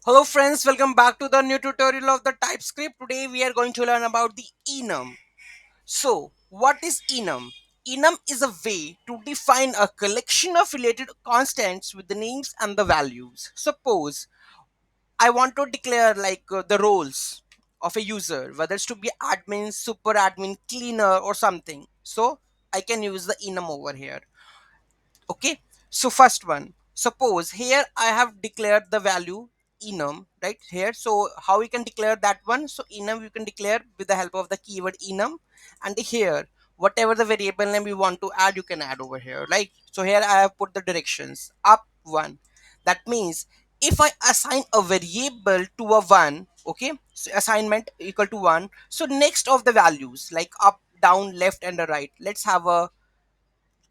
Hello friends, welcome back to the new tutorial of the Typescript. Today we are going to learn about the enum. So, what is enum? Enum is a way to define a collection of related constants with the names and the values. Suppose I want to declare the roles of a user, whether it's to be admin, super admin, cleaner or something. So, I can use the enum over here. Okay, so first one, suppose here I have declared the value enum right here. So how we can declare that one? So enum you can declare with the help of the keyword enum, and here whatever the variable name you want to add, you can add over here. Like, so here I have put the directions up one. That means if I assign a variable to a one, okay, so assignment equal to one, so next of the values like up, down, left and the right, let's have a,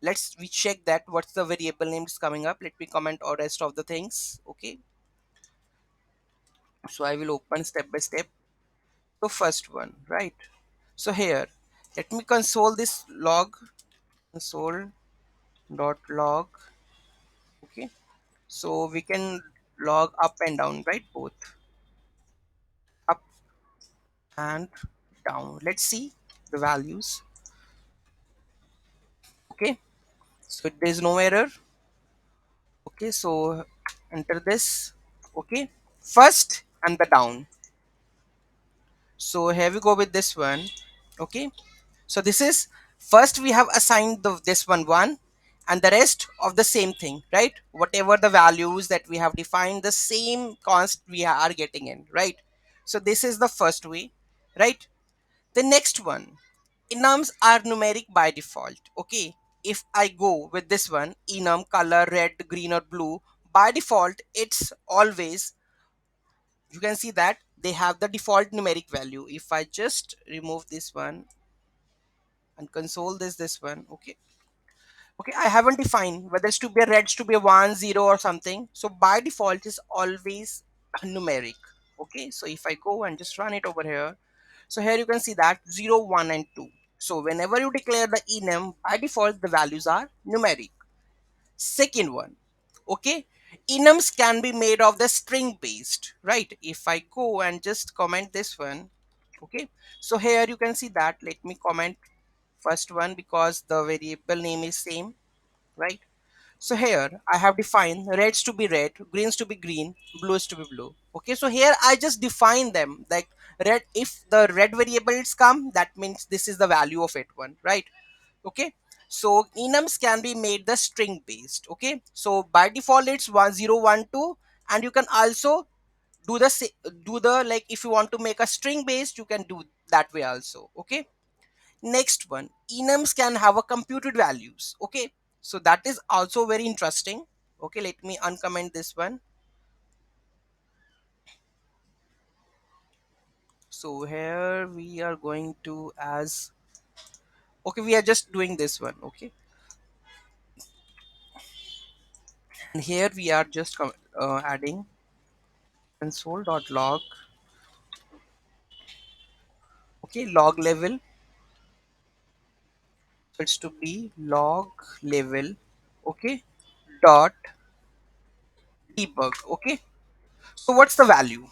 let's we check that what's the variable name is coming up. Let me comment all rest of the things. Okay, so I will open step by step. So first one, right? So here, let me console this log, console dot log. Okay, so we can log up and down, right? Both up and down. Let's see the values. Okay, so there is no error. Okay, so enter this. Okay, first and the down. So here we go with this one. Okay, so this is first we have assigned this one and the rest of the same thing, right? Whatever the values that we have defined, the same const we are getting in, right? So this is the first way, right? The next one, enums are numeric by default. Okay, if I go with this one, enum color red, green or blue, by default it's always, you can see that they have the default numeric value. If I just remove this one and console this one, okay, okay, I haven't defined whether it's to be a red, to be a 1 0 or something. So by default is always numeric. Okay, so if I go and just run it over here, so here you can see that 0 1 and 2. So whenever you declare the enum, by default the values are numeric. Second one, okay, enums can be made of the string based, right? If I go and just comment this one, okay, so here you can see that, let me comment first one because the variable name is same, right? So here I have defined reds to be red, greens to be green, blues to be blue. Okay, so here I just define them like red. If the red variables come, that means this is the value of it one, right? Okay, so enums can be made the string based. Okay, so by default it's 1012, and you can also do the do the, like, if you want to make a string based, you can do that way also. Okay, next one, enums can have a computed values. Okay, so that is also very interesting. Okay, let me uncomment this one. So here we are going to as, okay, we are just doing this one. Okay, and here we are just adding console.log. Okay, log level, so it's to be log level. Okay, dot debug. Okay, so what's the value?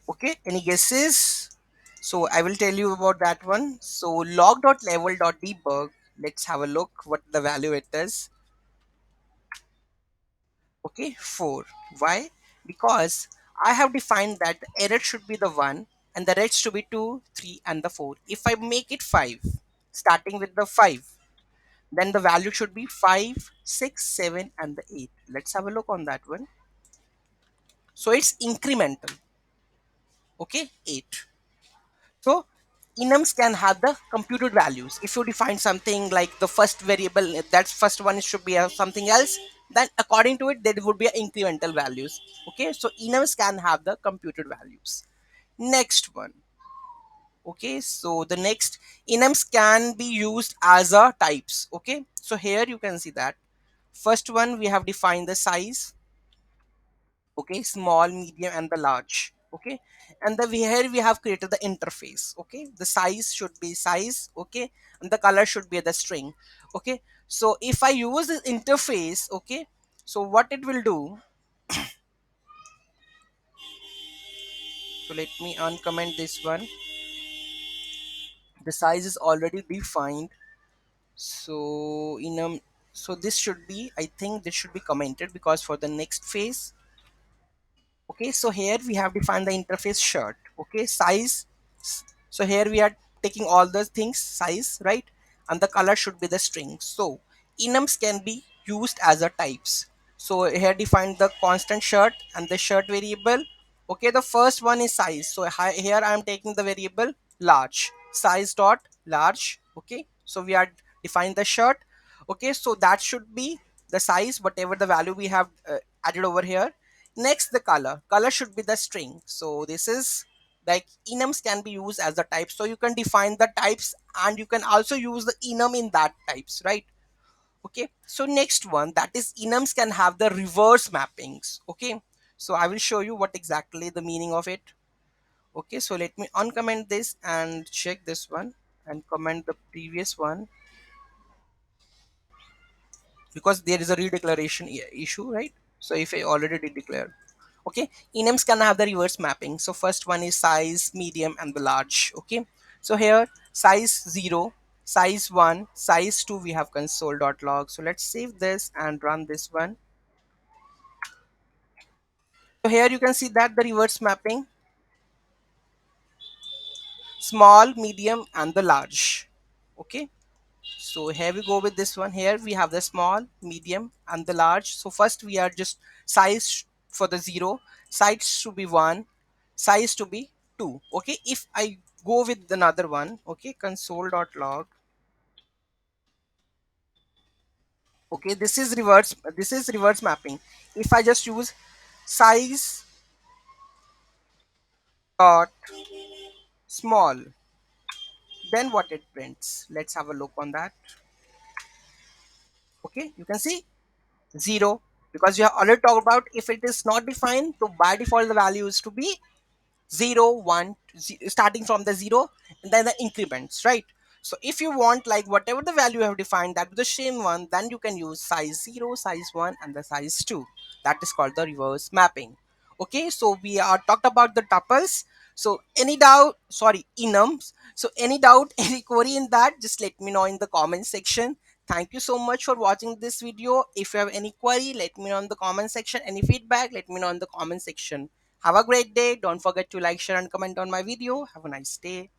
Okay, any guesses? So I will tell you about that one. So log.level.debug, let's have a look what the value it is. Okay, 4. Why? Because I have defined that the error should be the 1 and the rest should be 2, 3 and the 4. If I make it 5, starting with the 5, then the value should be 5, 6, 7 and the 8. Let's have a look on that one. So it's incremental. Okay, 8. So enums can have the computed values. If you define something like the first variable, that's first one should be something else, then according to it there would be incremental values. Okay, so enums can have the computed values. Next one. Okay, so the next, enums can be used as a types. Okay, so here you can see that first one we have defined the size. Okay, small, medium and the large. Okay, and the here we have created the interface. Okay, the size should be size. Okay, and the color should be the string. Okay, so if I use this interface, okay, so what it will do, So let me uncomment this one. The size is already defined. So so this should be, I think this should be commented, because for the next phase. Okay, so here we have defined the interface shirt. Okay, size. So here we are taking all the things size, right? And the color should be the string. So enums can be used as a types. So here define the constant shirt and the shirt variable. Okay, the first one is size. So here I am taking the variable large, size dot large. Okay, so we are defining the shirt. Okay, so that should be the size, whatever the value we have added over here. Next, the color should be the string. So this is like enums can be used as the type, so you can define the types and you can also use the enum in that types, right? Okay, so next one, that is enums can have the reverse mappings. Okay, so I will show you what exactly the meaning of it. Okay, so let me uncomment this and check this one and comment the previous one, because there is a redeclaration issue, right? So if I already did declare. Okay, enums can have the reverse mapping. So first one is size, medium, and the large. Okay, so here size 0, size 1, size 2, we have console.log. So let's save this and run this one. So here you can see that the reverse mapping, small, medium, and the large. Okay, so here we go with this one. Here we have the small, medium, and the large. So first we are just size for the 0, size to be 1, size to be 2. Okay, if I go with another one, okay, console.log. Okay, this is reverse mapping. If I just use size dot small, then what it prints? Let's have a look on that. Okay, you can see 0, because we have already talked about if it is not defined, so by default the value is to be 0 1 starting from the 0 and then the increments, right? So if you want like whatever the value you have defined, that is the same one, then you can use size 0, size 1, and the size 2. That is called the reverse mapping. Okay, so we are talked about the tuples. So any doubt, sorry, enums. So any doubt, any query in that, just let me know in the comment section. Thank you so much for watching this video. If you have any query, let me know in the comment section. Any feedback, let me know in the comment section. Have a great day. Don't forget to like, share, and comment on my video. Have a nice day.